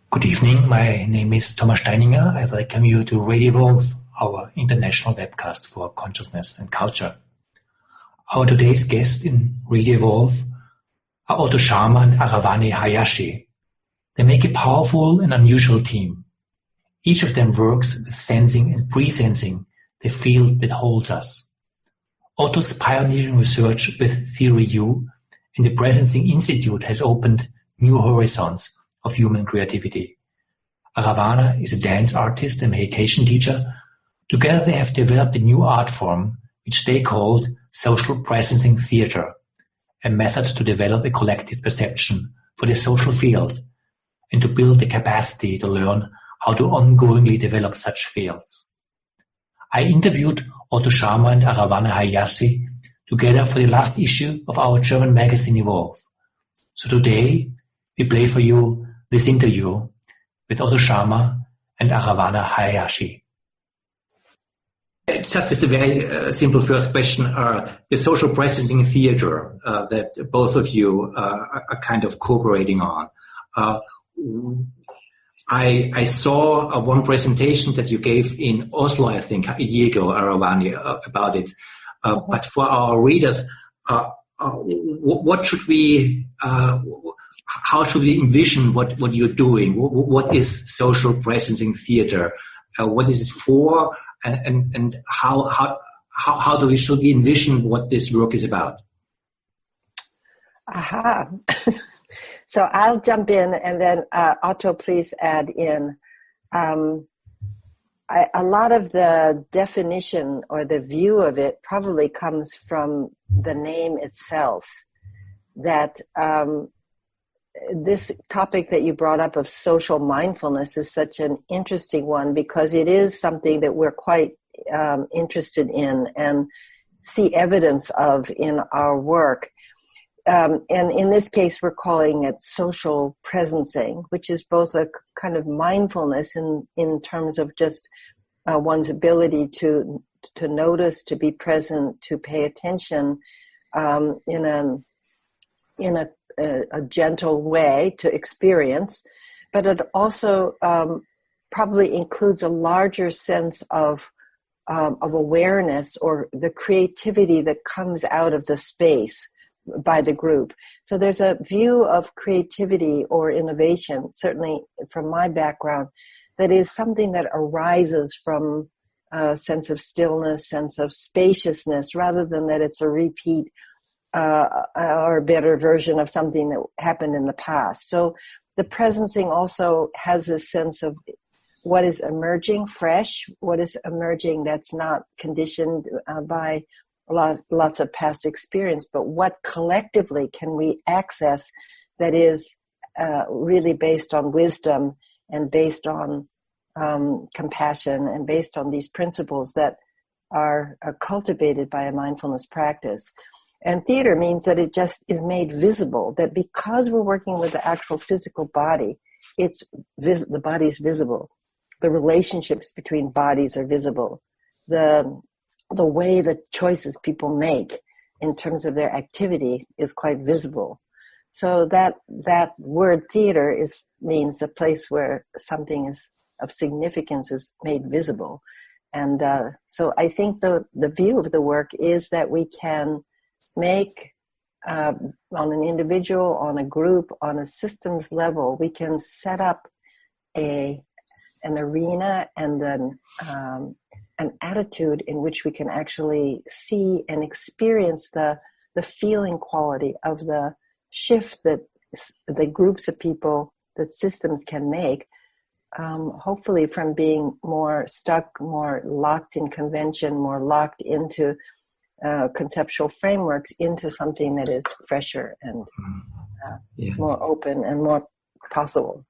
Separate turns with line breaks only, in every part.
Good evening. My name is Thomas Steininger. I welcome you to Radio Evolve, our international webcast for consciousness and culture. Our today's guests in Radio Evolve are Otto Scharmer and Arawana Hayashi. They make a powerful and unusual team. Each of them works with sensing and pre-sensing the field that holds us. Otto's pioneering research with Theory U and the Presencing Institute has opened new horizons of human creativity. Arawana is a dance artist and meditation teacher. Together they have developed a new art form which they called social presencing theater, a method to develop a collective perception for the social field and to build the capacity to learn how to ongoingly develop such fields. I interviewed Otto Scharmer and Arawana Hayashi together for the last issue of our German magazine Evolve. So today we play for you this interview with Otto Scharmer and Arawana Hayashi. Just as a very simple first question, the social presencing theater that both of you are kind of cooperating on. I saw one presentation that you gave in Oslo, I think, a year ago, Arawana, about it. But for our readers, what should we... how should we envision what you're doing? What is social presencing theater? What is it for? And how should we envision what this work is about?
Aha. So I'll jump in and then Otto, please add in. A lot of the definition or the view of it probably comes from the name itself, that this topic that you brought up of social mindfulness is such an interesting one because it is something that we're quite interested in and see evidence of in our work. And in this case, we're calling it social presencing, which is both a kind of mindfulness in terms of just one's ability to notice, to be present, to pay attention in a gentle way to experience, but it also probably includes a larger sense of awareness or the creativity that comes out of the space by the group. So there's a view of creativity or innovation, certainly from my background, that is something that arises from a sense of stillness, sense of spaciousness, rather than that it's a repeat or a better version of something that happened in the past. So the presencing also has a sense of what is emerging fresh, what is emerging that's not conditioned by lots of past experience, but what collectively can we access that is really based on wisdom and based on compassion and based on these principles that are cultivated by a mindfulness practice. And theater means that it just is made visible, that because we're working with the actual physical body, the body is visible. The relationships between bodies are visible. The way the choices people make in terms of their activity is quite visible. So that word theater means a place where something is of significance is made visible. And so I think the view of the work is that we can make on an individual, on a group, on a systems level, we can set up an arena and then an attitude in which we can actually see and experience the feeling quality of the shift that the groups of people, that systems can make, hopefully from being more stuck, more locked in convention, more locked into conceptual frameworks, into something that is fresher and more open and more possible.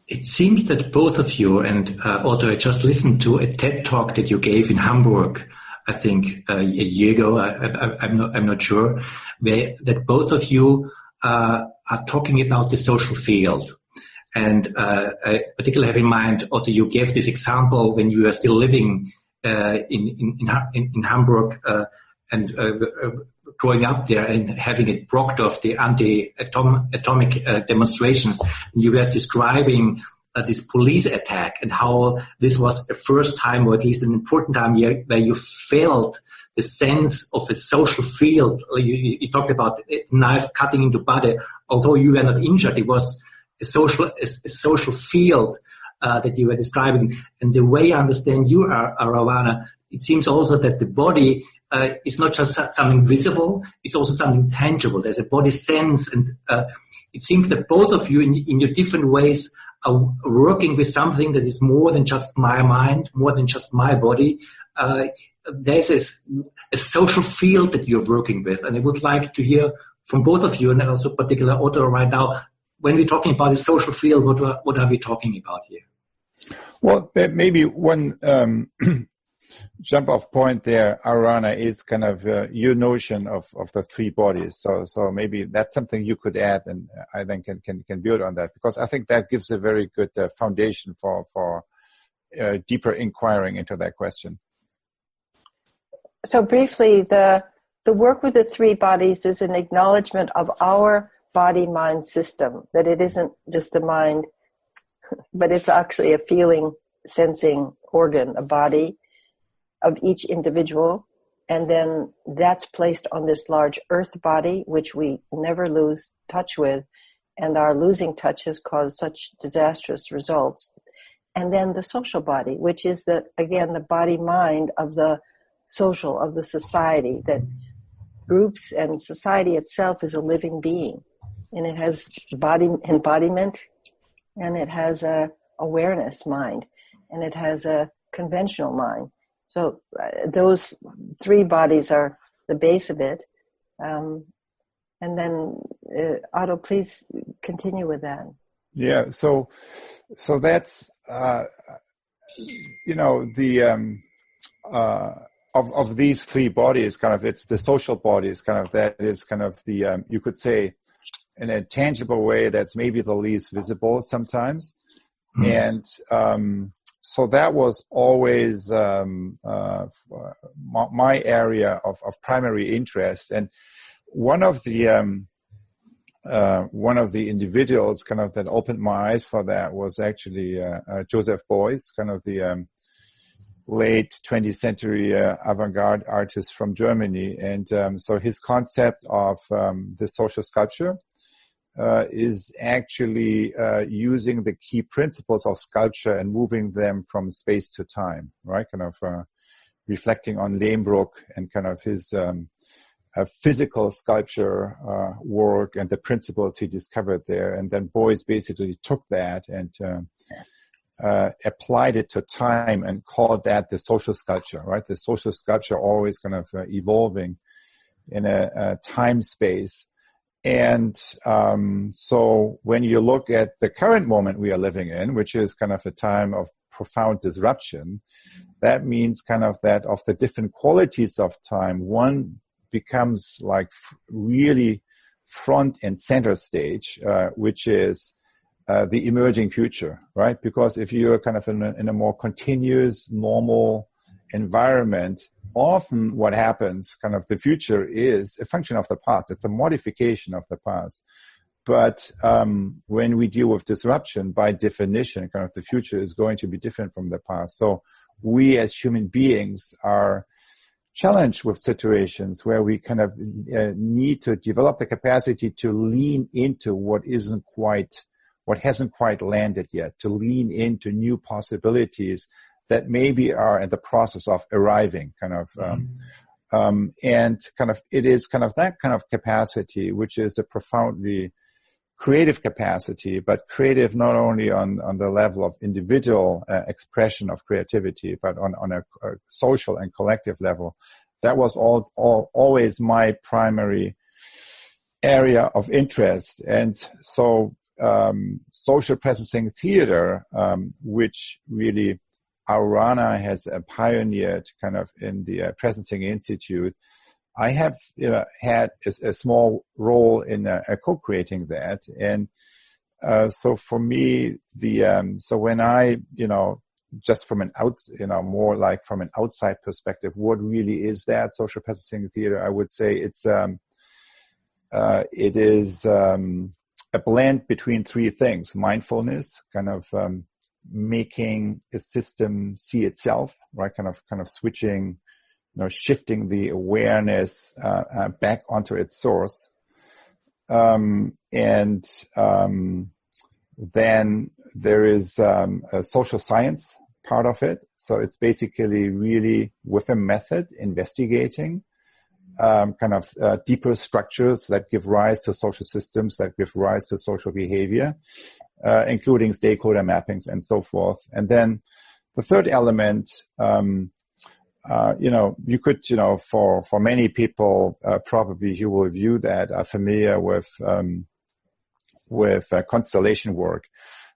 It seems that both of you, and Otto, I just listened to a TED talk that you gave in Hamburg, I think a year ago, I'm not sure, that both of you are talking about the social field. And I particularly have in mind, Otto, you gave this example when you were still living in Hamburg and growing up there and having it proctored, the anti-atomic demonstrations, you were describing this police attack and how this was the first time, or at least an important time where you felt the sense of a social field. You talked about a knife cutting into body. Although you were not injured, it was a social field that you were describing. And the way I understand you, Arawana, it seems also that the body is not just something visible, it's also something tangible. There's a body sense, and it seems that both of you in your different ways are working with something that is more than just my mind, more than just my body. There's a social field that you're working with, and I would like to hear from both of you, and also particular Otto right now, when we're talking about a social field, what are we talking about here?
Well, maybe one jump off point there, Awarana, is kind of your notion of the three bodies. So maybe that's something you could add, and I then can build on that, because I think that gives a very good foundation for deeper inquiring into that question.
So briefly, the work with the three bodies is an acknowledgement of our body-mind system, that it isn't just a mind, but it's actually a feeling, sensing organ, a body of each individual. And then that's placed on this large earth body, which we never lose touch with. And our losing touch has caused such disastrous results. And then the social body, which is the body-mind of the social, of the society, that groups and society itself is a living being. And it has body embodiment, and it has a awareness mind, and it has a conventional mind. So those three bodies are the base of it. And then Otto, please continue with that.
Yeah. So that's the of these three bodies, kind of, it's the social bodies, kind of, that is kind of the you could say, in a tangible way, that's maybe the least visible sometimes. And so that was always my area of primary interest. And one of the individuals kind of that opened my eyes for that was actually Joseph Beuys, kind of the late 20th century avant-garde artist from Germany. And so his concept of the social sculpture is actually using the key principles of sculpture and moving them from space to time, right? Kind of reflecting on Lehmbruck and kind of his physical sculpture work and the principles he discovered there. And then Beuys basically took that and applied it to time and called that the social sculpture, right? The social sculpture always kind of evolving in a time space. And so when you look at the current moment we are living in, which is kind of a time of profound disruption, that means kind of that of the different qualities of time, one becomes like really front and center stage, which is the emerging future, right? Because if you're kind of in a more continuous, normal environment, often what happens, kind of the future is a function of the past. It's a modification of the past. But when we deal with disruption, by definition, kind of the future is going to be different from the past. So we as human beings are challenged with situations where we kind of need to develop the capacity to lean into what hasn't quite landed yet, to lean into new possibilities that maybe are in the process of arriving, kind of, and kind of, it is kind of that kind of capacity, which is a profoundly creative capacity, but creative not only on the level of individual expression of creativity, but on a social and collective level. That was always my primary area of interest. And so social presencing theater, which really Awarana has pioneered kind of in the Presencing Institute, I have had a small role in co-creating that. And so for me, so when I just from more like from an outside perspective, what really is that social processing theater? I would say it is a blend between three things: mindfulness, kind of making a system see itself, right? Kind of switching, shifting the awareness back onto its source, and then there is a social science part of it. So it's basically really with a method investigating deeper structures that give rise to social systems, that give rise to social behavior, including stakeholder mappings and so forth. And then the third element, you could, for many people, probably you will view that are familiar with constellation work.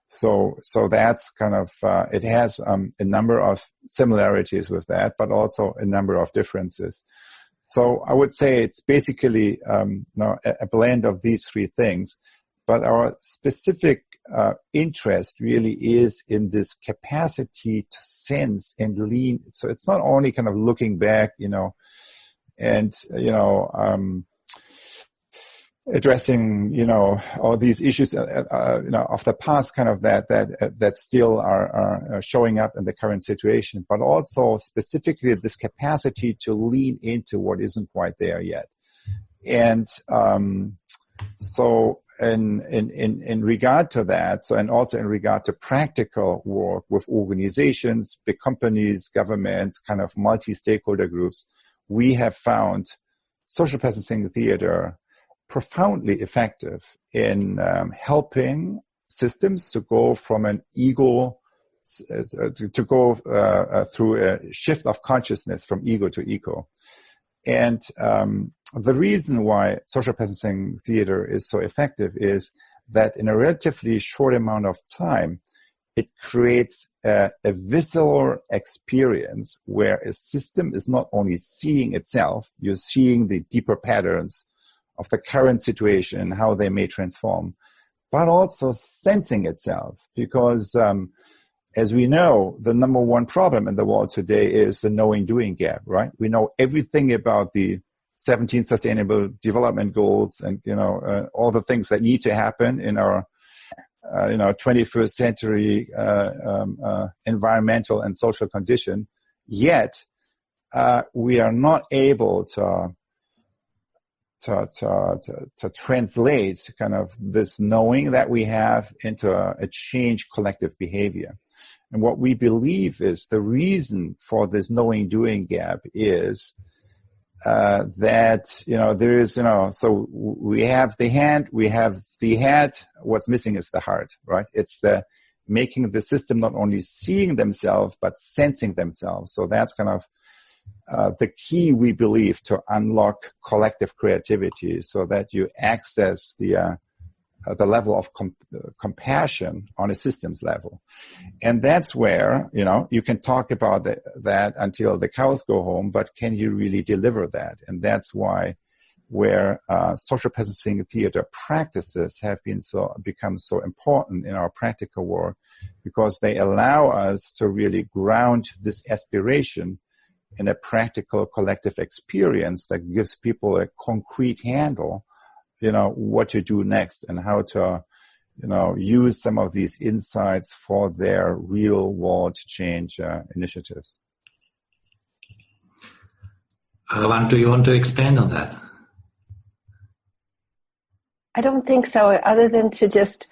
So that's kind of, it has a number of similarities with that, but also a number of differences. So I would say it's basically a blend of these three things, but our specific interest really is in this capacity to sense and lean. So it's not only kind of looking back, and addressing, all these issues, of the past, kind of that still are showing up in the current situation, but also specifically this capacity to lean into what isn't quite there yet. And so in regard to that, and also in regard to practical work with organizations, big companies, governments, kind of multi-stakeholder groups, we have found social processing theater profoundly effective in helping systems to go from an ego to go through a shift of consciousness from ego to eco. And the reason why social processing theater is so effective is that in a relatively short amount of time, it creates a visceral experience where a system is not only seeing itself, you're seeing the deeper patterns of the current situation and how they may transform, but also sensing itself. Because as we know, the number one problem in the world today is the knowing-doing gap, right? We know everything about the 17 Sustainable Development Goals and, all the things that need to happen in our, 21st century environmental and social condition. Yet, we are not able to translate kind of this knowing that we have into a changed collective behavior. And what we believe is the reason for this knowing-doing gap is that, there is, so we have the hand, we have the head, what's missing is the heart, right? It's the making the system not only seeing themselves, but sensing themselves. So that's kind of the key, we believe, to unlock collective creativity so that you access the level of compassion on a systems level. And that's where, you can talk about that until the cows go home, but can you really deliver that? And that's why where social processing theater practices have become so important in our practical work, because they allow us to really ground this aspiration in a practical collective experience that gives people a concrete handle, what to do next and how to, use some of these insights for their real world change initiatives.
Arawana, do you want to expand on that?
I don't think so, other than to just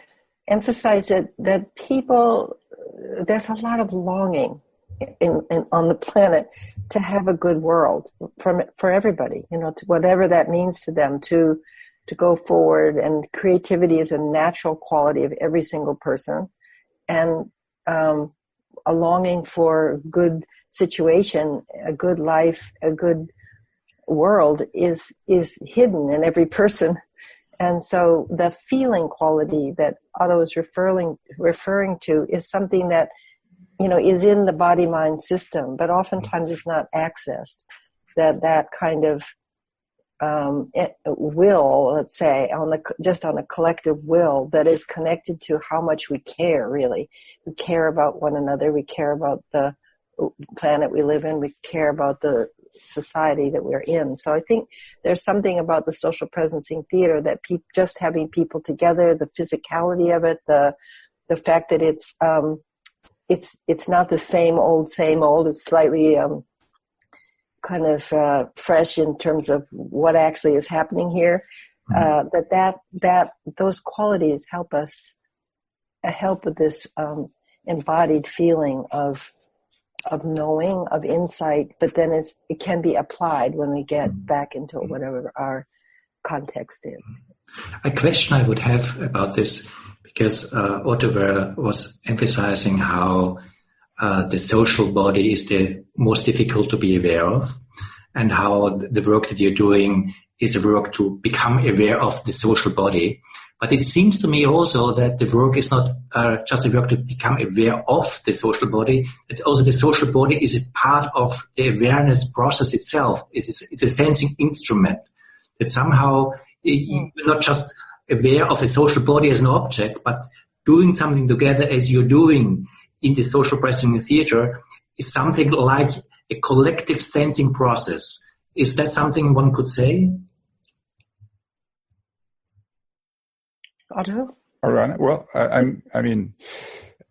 emphasize that people, there's a lot of longing on the planet to have a good world for everybody, to whatever that means to them, to go forward. And creativity is a natural quality of every single person. And a longing for a good situation, a good life, a good world is hidden in every person. And so the feeling quality that Otto is referring to is something that, is in the body-mind system, but oftentimes it's not accessed. That kind of will, let's say, just on a collective will that is connected to how much we care, really. We care about one another. We care about the planet we live in. We care about the society that we're in. So I think there's something about the social presencing theater that just having people together, the physicality of it, the fact that it's not the same old. It's slightly kind of fresh in terms of what actually is happening here. That those qualities help with this embodied feeling of knowing, of insight, but then it can be applied when we get back into whatever our context is.
A question I would have about this, because Otto was emphasizing how the social body is the most difficult to be aware of, and how the work that you're doing is a work to become aware of the social body. But it seems to me also that the work is not just a work to become aware of the social body, but also the social body is a part of the awareness process itself. It's a sensing instrument that somehow you're not just aware of a social body as an object, but doing something together as you're doing in the social presencing theater is something like a collective sensing process. Is that something one could say?
Otto?
Awarana? Well, I mean,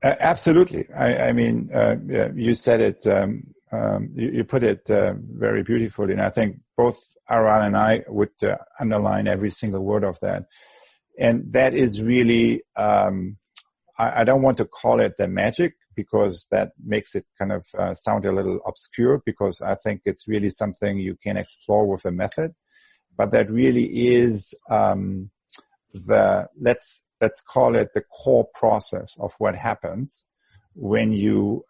absolutely. You said it. You put it very beautifully, and I think both Awarana and I would underline every single word of that. And that is really, I don't want to call it the magic, because that makes it kind of sound a little obscure, because I think it's really something you can explore with a method. But that really is let's call it the core process of what happens when you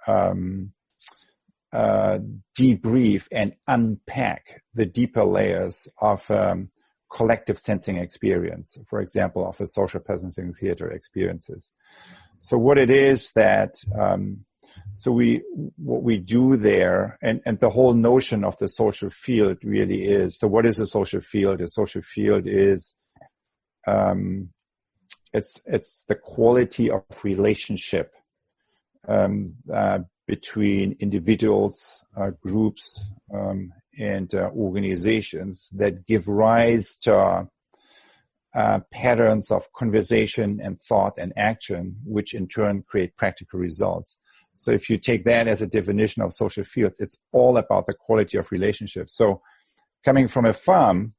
debrief and unpack the deeper layers of collective sensing experience, for example, of a social presencing theater experiences. So what it is that, what we do there, and the whole notion of the social field really is, so what is a social field? A social field is, it's the quality of relationship between individuals, groups, and organizations that give rise to patterns of conversation and thought and action, which in turn create practical results. So if you take that as a definition of social fields, it's all about the quality of relationships. So coming from a farm,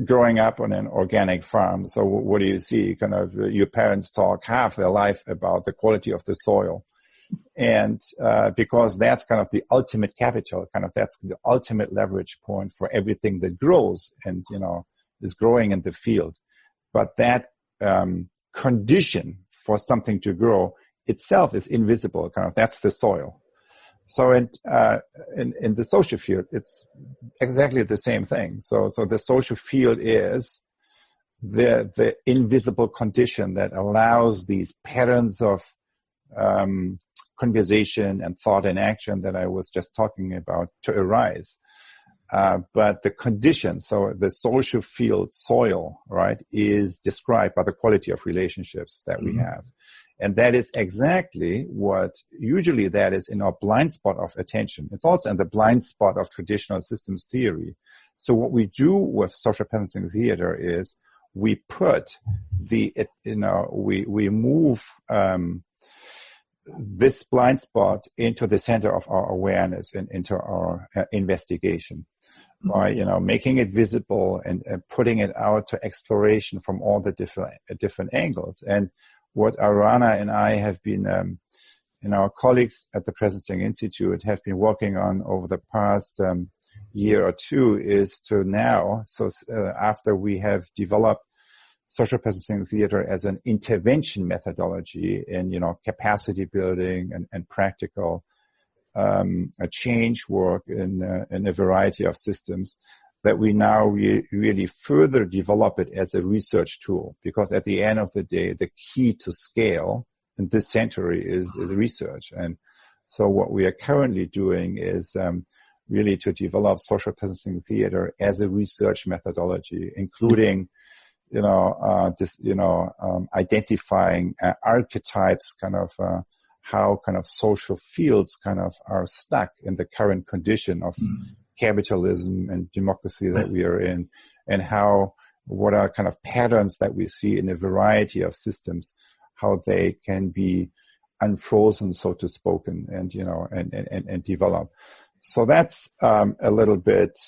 growing up on an organic farm, so what do you see? Kind of your parents talk half their life about the quality of the soil. And because that's kind of the ultimate capital, that's the ultimate leverage point for everything that grows and, is growing in the field. But that condition for something to grow itself is invisible. That's the soil. So in the social field, it's exactly the same thing. So the social field is the invisible condition that allows these patterns of conversation and thought and action that I was just talking about to arise. But the condition, so the social field soil, right, is described by the quality of relationships that we have. And that is exactly what usually that is in our blind spot of attention. It's also in the blind spot of traditional systems theory. So what we do with social presencing theater is we put we move this blind spot into the center of our awareness and into our investigation by, making it visible and putting it out to exploration from all the different angles. And what Arawana and I have been, our colleagues at the Presencing Institute have been working on over the past year or two is to now, after we have developed social presencing theater as an intervention methodology in, capacity building and practical change work in a variety of systems, that we now really further develop it as a research tool. Because at the end of the day, the key to scale in this century is research. And so what we are currently doing is really to develop social presencing theater as a research methodology, including, identifying archetypes, how kind of social fields kind of are stuck in the current condition of capitalism and democracy that we are in, and what are kind of patterns that we see in a variety of systems, how they can be unfrozen, so to speak, and develop. So that's a little bit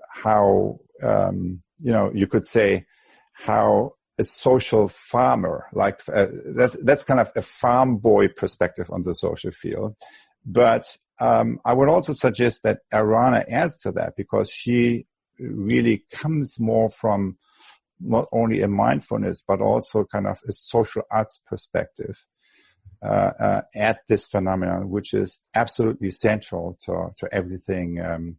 how you could say how a social farmer, that's kind of a farm boy perspective on the social field. But I would also suggest that Awarana adds to that, because she really comes more from not only a mindfulness, but also kind of a social arts perspective at this phenomenon, which is absolutely central to everything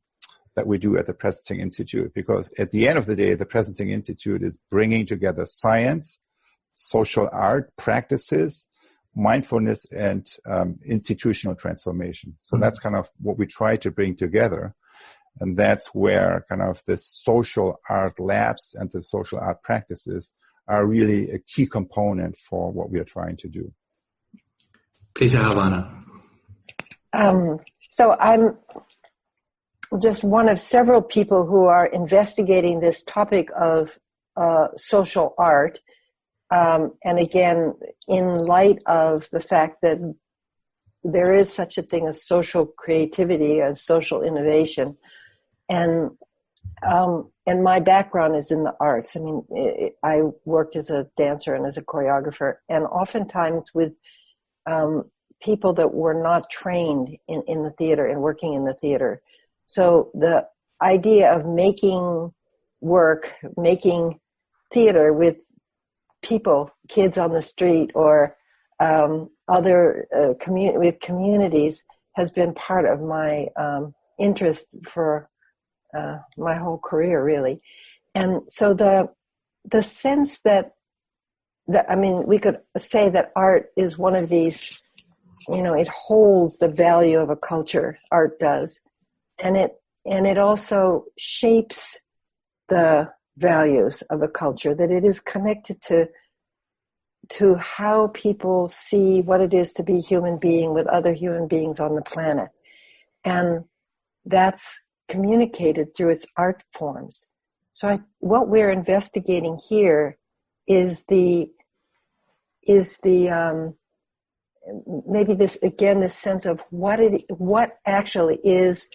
that we do at the Presencing Institute. Because at the end of the day, the Presencing Institute is bringing together science, social art practices, mindfulness, and institutional transformation. So that's kind of what we try to bring together. And that's where kind of the social art labs and the social art practices are really a key component for what we are trying to do.
Please, Arawana.
So I'm just one of several people who are investigating this topic of social art. And again, in light of the fact that there is such a thing as social creativity, as social innovation. And my background is in the arts. I mean, I worked as a dancer and as a choreographer, and oftentimes with people that were not trained in the theater and working in the theater. So the idea of making theater with people, kids on the street, or other with communities, has been part of my interest for my whole career, really. And so the sense that we could say that art is one of these, it holds the value of a culture, art does, and it also shapes the values of a culture, that it is connected to how people see what it is to be human being with other human beings on the planet. And that's communicated through its art forms. So what we're investigating here is maybe this sense of what actually is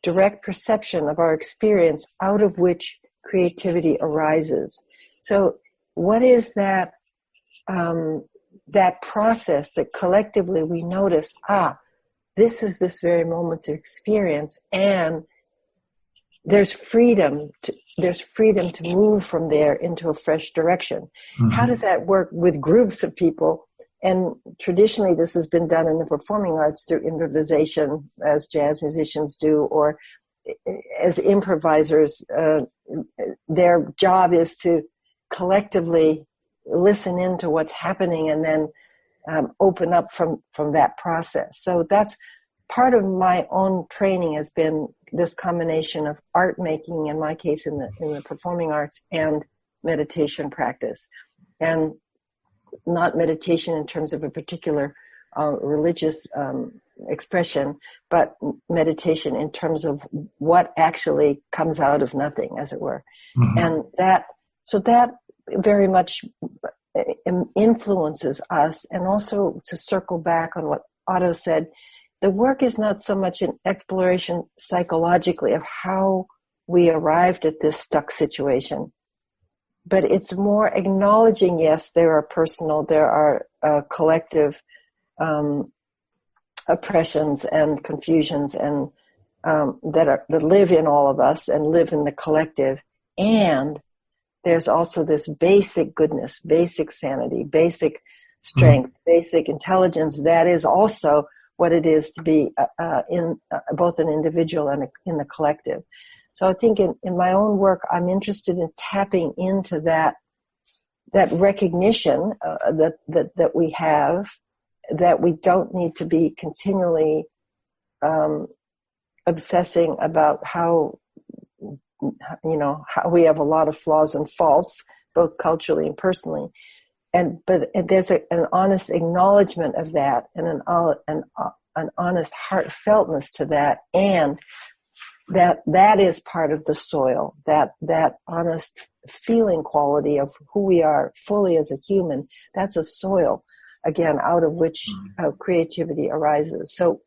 direct perception of our experience, out of which creativity arises. So what is that process that collectively we notice, this is this very moment's experience, and there's freedom to move from there into a fresh direction. Mm-hmm. How does that work with groups of people? And traditionally this has been done in the performing arts through improvisation, as jazz musicians do, or as improvisers. Their job is to collectively listen into what's happening and then open up from that process. So that's part of my own training, has been this combination of art making, in my case in the performing arts, and meditation practice. And not meditation in terms of a particular religious expression, but meditation in terms of what actually comes out of nothing, as it were. Mm-hmm. And that very much influences us. And also, to circle back on what Otto said, the work is not so much an exploration psychologically of how we arrived at this stuck situation, but it's more acknowledging, yes, there are personal, there are collective oppressions and confusions, and that live in all of us and live in the collective. And there's also this basic goodness, basic sanity, basic strength, basic intelligence that is also what it is to be in both an individual and in the collective. So I think in my own work, I'm interested in tapping into that recognition that we have, that we don't need to be continually obsessing about how we have a lot of flaws and faults, both culturally and personally. But there's an honest acknowledgement of that, and an honest heartfeltness to that, and that is part of the soil, that honest feeling quality of who we are fully as a human. That's a soil, again, out of which creativity arises. So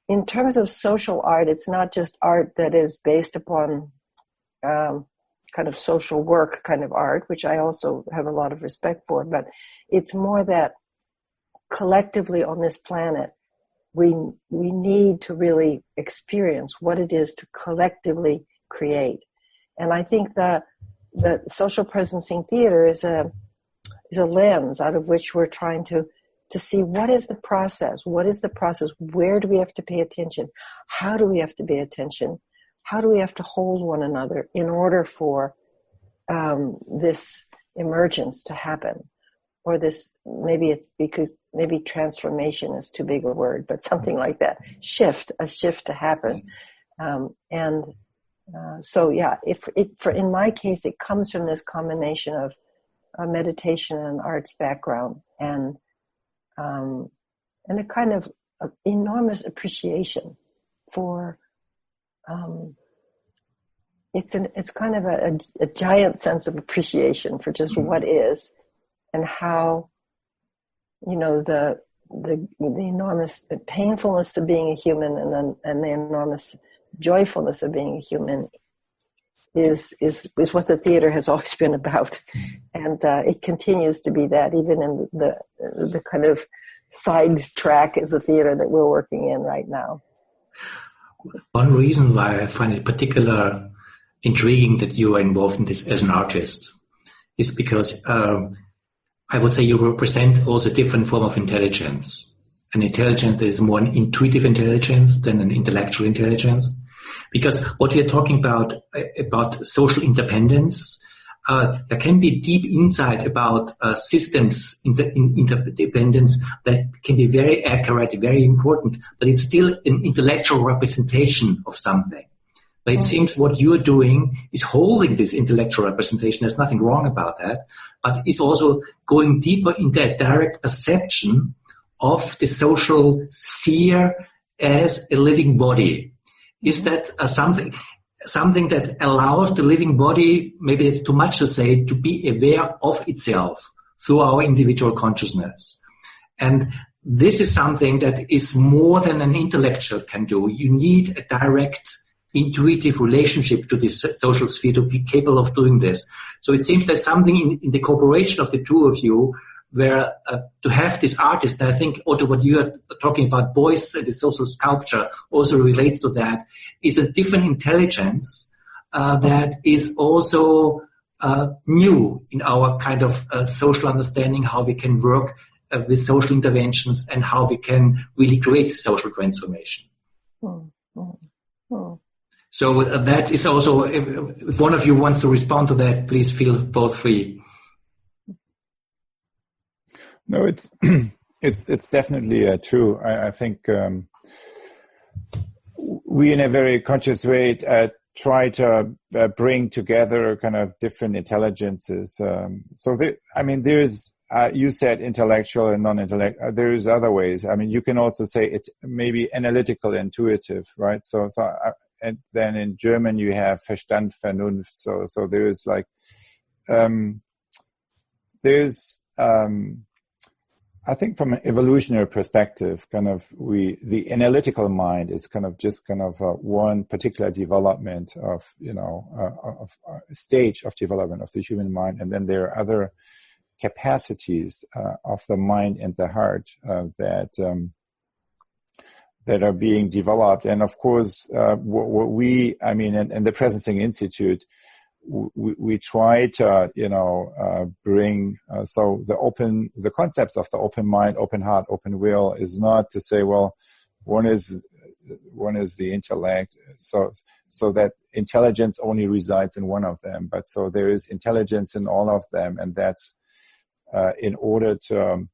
in terms of social art, it's not just art that is based upon kind of social work kind of art, which I also have a lot of respect for, but it's more that collectively on this planet, we need to really experience what it is to collectively create. And I think the social presencing theater is a lens out of which we're trying to see what is the process, where do we have to pay attention, how do we have to pay attention, how do we have to hold one another in order for this emergence to happen, or this, maybe transformation is too big a word, but something like that, a shift to happen. So yeah, in my case, it comes from this combination of meditation and arts background, and a kind of enormous appreciation for. It's kind of a giant sense of appreciation for just what is, and how, the enormous painfulness of being a human, and the enormous joyfulness of being a human is what the theater has always been about, and it continues to be that, even in the kind of side track of the theater that we're working in right now.
One reason why I find it particularly intriguing that you are involved in this as an artist is because I would say you represent also a different form of intelligence. An intelligence that is more an intuitive intelligence than an intellectual intelligence. Because what we are talking about social independence, there can be deep insight about systems interdependence that can be very accurate, very important, but it's still an intellectual representation of something. But it seems what you're doing is holding this intellectual representation. There's nothing wrong about that, but it's also going deeper in that direct perception of the social sphere as a living body. Is that something that allows the living body, maybe it's too much to say, to be aware of itself through our individual consciousness? And this is something that is more than an intellectual can do. You need a direct intuitive relationship to this social sphere to be capable of doing this. So it seems there's something in the cooperation of the two of you where to have this artist, and I think, Otto, what you are talking about, Beuys and the social sculpture also relates to that, is a different intelligence that is also new in our kind of social understanding, how we can work with social interventions and how we can really create social transformation. So that is also, if one of you wants to respond to that, please feel both free.
No, it's definitely true. I think we, in a very conscious way, try to bring together kind of different intelligences. There's you said intellectual and non-intellectual. There's other ways. I mean, you can also say it's maybe analytical, intuitive, right? And then in German you have Verstand, Vernunft. So there's like I think from an evolutionary perspective, the analytical mind is one particular development of a stage of development of the human mind, and then there are other capacities of the mind and the heart that are being developed. And of course, what we, in the Presencing Institute, we try to, bring, so the concepts of the open mind, open heart, open will is not to say, well, one is the intellect, so that intelligence only resides in one of them, but so there is intelligence in all of them, and that's in order to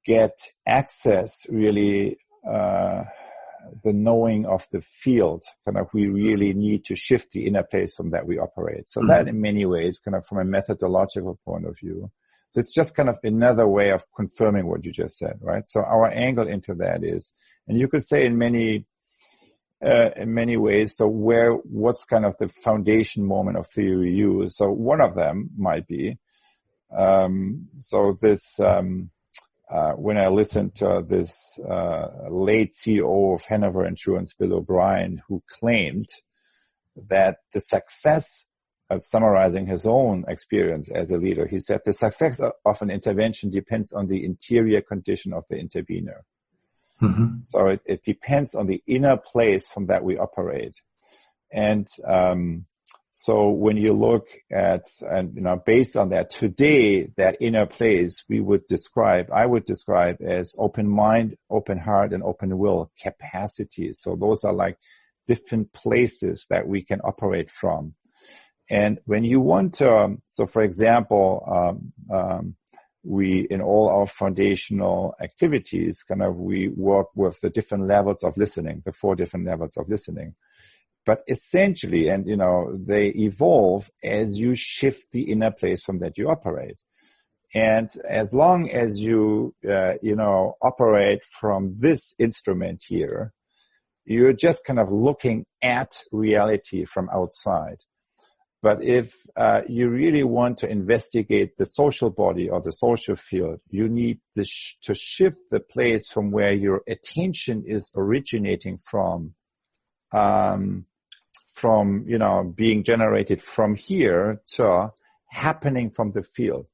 get access really the knowing of the field, kind of we really need to shift the inner place from that we operate. So that in many ways, kind of from a methodological point of view. So it's just kind of another way of confirming what you just said, right? So our angle into that is, and you could say in many ways, so what's kind of the foundation moment of theory use? So one of them might be, when I listened to this late CEO of Hanover Insurance, Bill O'Brien, who claimed that the success of summarizing his own experience as a leader, he said the success of an intervention depends on the interior condition of the intervener. Mm-hmm. So it depends on the inner place from that we operate. And so when you look at, and based on that, today, that inner place I would describe as open mind, open heart, and open will capacities. So those are like different places that we can operate from. And when you want to, so for example, we, in all our foundational activities, we work with the different levels of listening, the 4 different levels of listening. But essentially, and they evolve as you shift the inner place from that you operate. And as long as you, operate from this instrument here, you're just kind of looking at reality from outside. But if you really want to investigate the social body or the social field, you need to shift the place from where your attention is originating from being generated from here to happening from the field.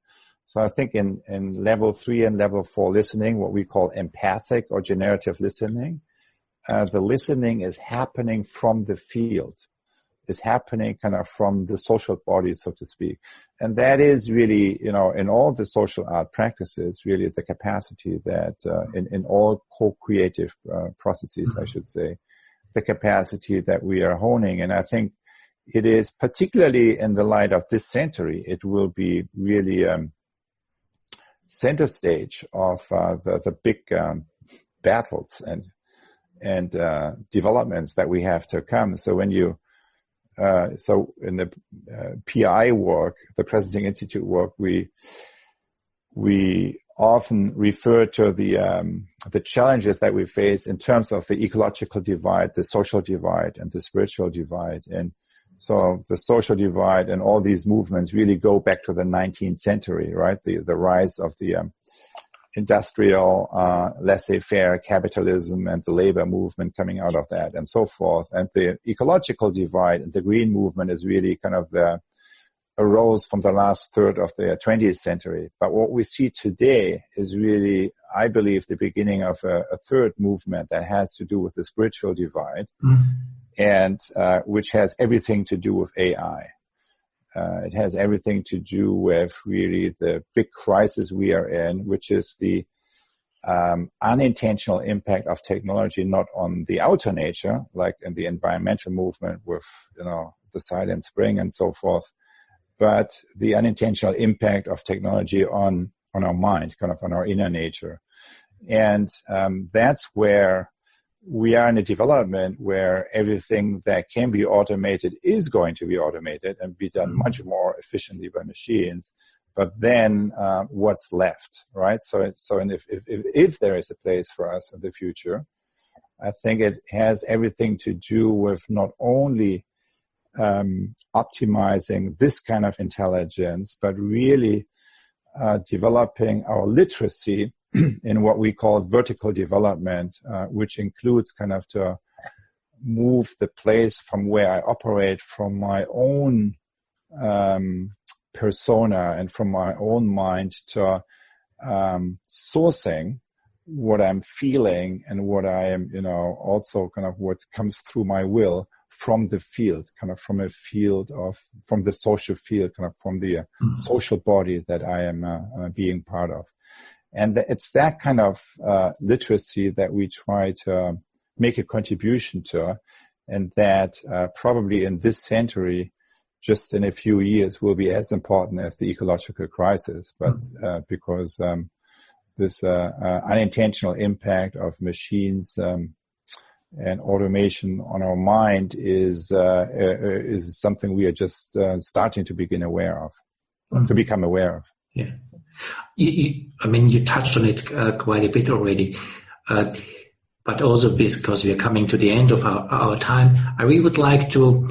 So I think in level 3 and level 4 listening, what we call empathic or generative listening, the listening is happening from the field, is happening kind of from the social body, so to speak. And that is really, in all the social art practices, really the capacity that in all co-creative processes, I should say, the capacity that we are honing. And I think it is particularly in the light of this century, it will be really center stage of the big battles and developments that we have to come. So when you so in the PI work, the Processing Institute work, we often refer to the challenges that we face in terms of the ecological divide, the social divide, and the spiritual divide. And so the social divide and all these movements really go back to the 19th century, right? The rise of the industrial laissez-faire capitalism and the labor movement coming out of that and so forth. And the ecological divide and the green movement is really kind of arose from the last third of the 20th century. But what we see today is really, I believe, the beginning of a third movement that has to do with the spiritual divide, and which has everything to do with AI. It has everything to do with really the big crisis we are in, which is the unintentional impact of technology, not on the outer nature, like in the environmental movement with, the Silent Spring and so forth, but the unintentional impact of technology on our mind, kind of on our inner nature. And that's where we are in a development where everything that can be automated is going to be automated and be done much more efficiently by machines. But then what's left, right? So if there is a place for us in the future, I think it has everything to do with not only optimizing this kind of intelligence, but really developing our literacy in what we call vertical development, which includes kind of to move the place from where I operate from my own persona and from my own mind to sourcing what I'm feeling and what I am, also kind of what comes through my will from the field, kind of from from the social field, kind of from the social body that I am being part of. And it's that kind of literacy that we try to make a contribution to, and that probably in this century, just in a few years, will be as important as the ecological crisis. But because this unintentional impact of machines and automation on our mind is something we are just starting to become aware of.
Yeah. You touched on it quite a bit already, but also because we are coming to the end of our time, I really would like to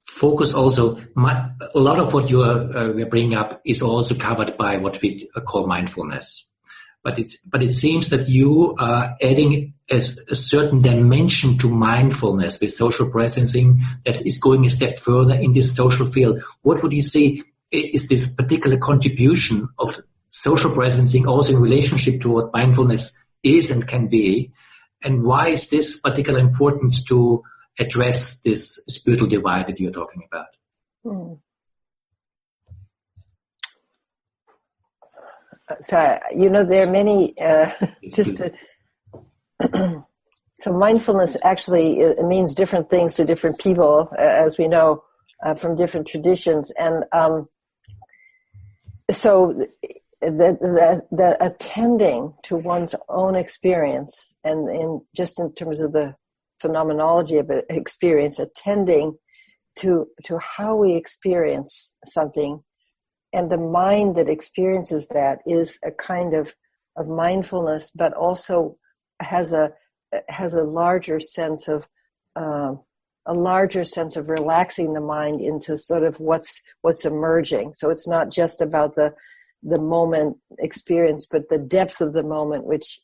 focus also. A lot of what we're bringing up is also covered by what we call mindfulness. But it seems that you are adding a certain dimension to mindfulness with social presencing that is going a step further in this social field. What would you say is this particular contribution of social presencing also in relationship to what mindfulness is and can be? And why is this particularly important to address this spiritual divide that you're talking about?
So, there are many, so mindfulness actually means different things to different people, as we know, from different traditions. And so the attending to one's own experience, and just in terms of the phenomenology of experience, attending to how we experience something, and the mind that experiences that is a kind of mindfulness, but also has a larger sense of relaxing the mind into sort of what's emerging. So it's not just about the moment experience, but the depth of the moment, which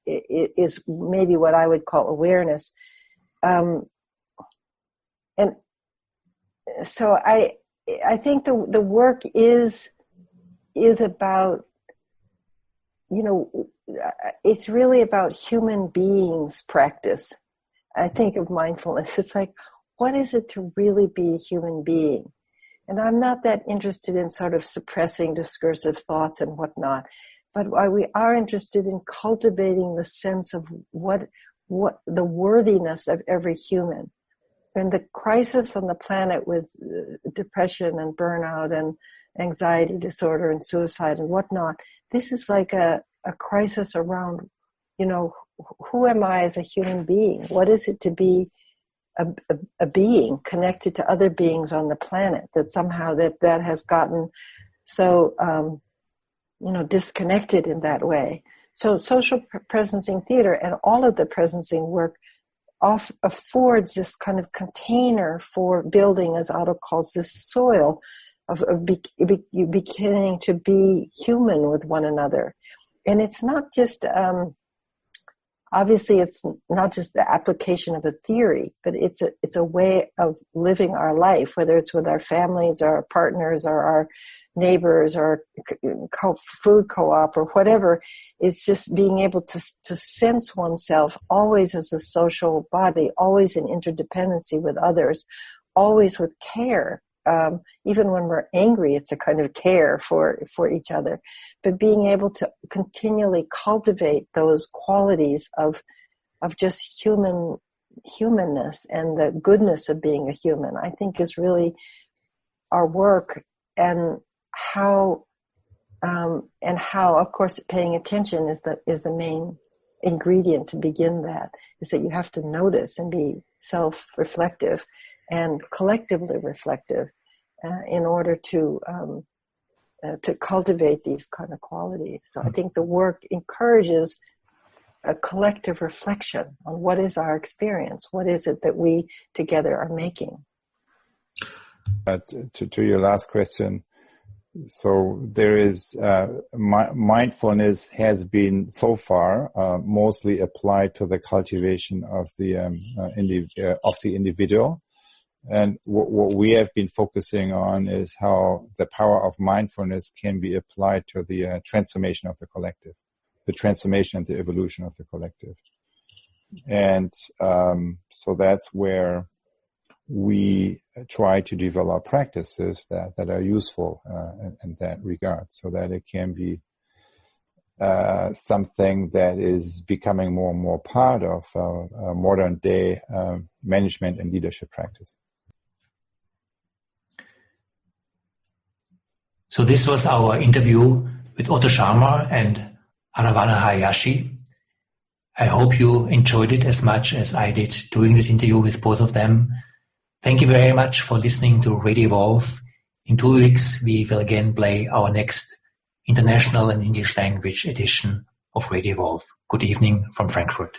is maybe what I would call awareness. And so I think the work is about, it's really about human beings' practice. I think of mindfulness. It's like, what is it to really be a human being? And I'm not that interested in sort of suppressing discursive thoughts and whatnot, but we are interested in cultivating the sense of what the worthiness of every human. And the crisis on the planet with depression and burnout and anxiety disorder and suicide and whatnot, this is like a crisis around, who am I as a human being? What is it to be a being connected to other beings on the planet, that somehow that has gotten so, disconnected in that way. So social presencing theater and all of the presencing work affords this kind of container for building, as Otto calls this, soil of beginning to be human with one another. And it's not just, obviously it's not just the application of a theory, but it's a way of living our life, whether it's with our families, our partners, or our neighbors, or food co-op, or whatever. It's just being able to sense oneself always as a social body, always in interdependency with others, always with care. Even when we're angry, it's a kind of care for each other. But being able to continually cultivate those qualities of just humanness and the goodness of being a human, I think is really our work. And how, of course, paying attention is the main ingredient to begin that, is that you have to notice and be self-reflective and collectively reflective in order to cultivate these kind of qualities. So I think the work encourages a collective reflection on what is our experience, what is it that we together are making.
To your last question, so there is mindfulness has been so far mostly applied to the cultivation of the individual, and what we have been focusing on is how the power of mindfulness can be applied to the transformation of the collective, the transformation and the evolution of the collective, and so that's where we try to develop practices that are useful in that regard, so that it can be something that is becoming more and more part of modern day management and leadership practice.
So this was our interview with Otto Scharmer and Arawana Hayashi. I hope you enjoyed it as much as I did doing this interview with both of them. Thank you very much for listening to Radio Evolve. In 2 weeks, we will again play our next international and English language edition of Radio Evolve. Good evening from Frankfurt.